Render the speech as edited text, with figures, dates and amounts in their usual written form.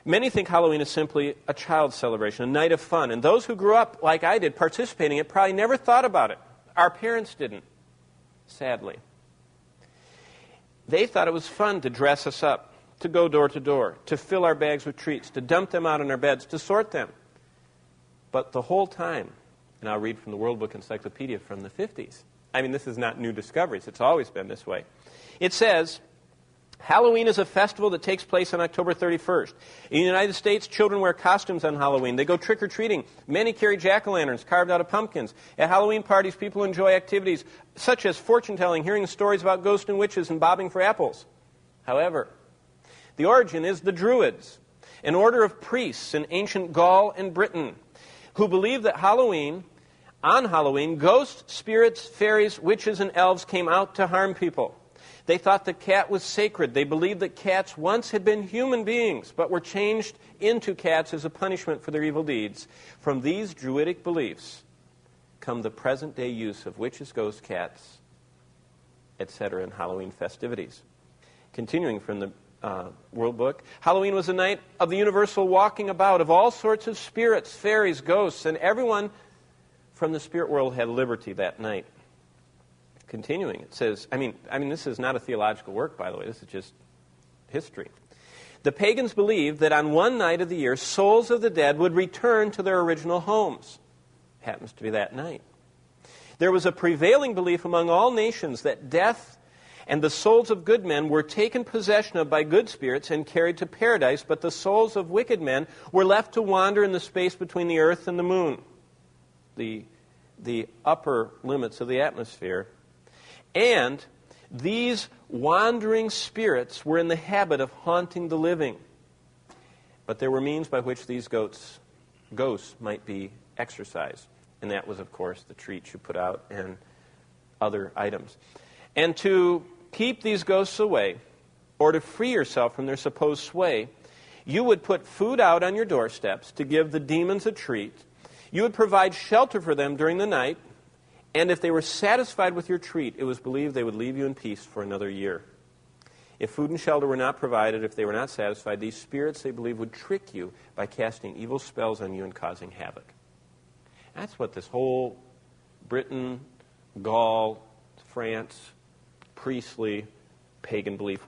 Many think Halloween is simply a child's celebration, a night of fun. And those who grew up, like I did, participating in it probably never thought about it. Our parents didn't, sadly. They thought it was fun to dress us up, to go door to door, to fill our bags with treats, to dump them out on our beds, to sort them. But the whole time, and I'll read from the World Book Encyclopedia from the 50s. I mean, this is not new discoveries. It's always been this way. It says, Halloween is a festival that takes place on October 31st. In the United States, children wear costumes on Halloween. They go trick-or-treating. Many carry jack-o'-lanterns carved out of pumpkins. At Halloween parties, people enjoy activities such as fortune-telling, hearing stories about ghosts and witches, and bobbing for apples. However, the origin is the Druids, an order of priests in ancient Gaul and Britain, who believed that on Halloween, ghosts, spirits, fairies, witches, and elves came out to harm people. They thought the cat was sacred. They believed that cats once had been human beings, but were changed into cats as a punishment for their evil deeds. From these Druidic beliefs come the present-day use of witches, ghosts, cats, etc. in Halloween festivities. Continuing from the World Book, Halloween was a night of the universal walking about of all sorts of spirits, fairies, ghosts, and everyone from the spirit world had liberty that night. Continuing, it says, I mean, this is not a theological work, by the way. This is just history. The pagans believed that on one night of the year, souls of the dead would return to their original homes. Happens to be that night. There was a prevailing belief among all nations that death and the souls of good men were taken possession of by good spirits and carried to paradise, but the souls of wicked men were left to wander in the space between the earth and the moon, the upper limits of the atmosphere. And these wandering spirits were in the habit of haunting the living. But there were means by which these ghosts might be exorcised. And that was, of course, the treats you put out and other items. And to keep these ghosts away, or to free yourself from their supposed sway, you would put food out on your doorsteps to give the demons a treat. You would provide shelter for them during the night. And if they were satisfied with your treat, it was believed they would leave you in peace for another year. If food and shelter were not provided, if they were not satisfied, these spirits, they believed, would trick you by casting evil spells on you and causing havoc. That's what this whole Britain, Gaul, France, priestly, pagan belief was.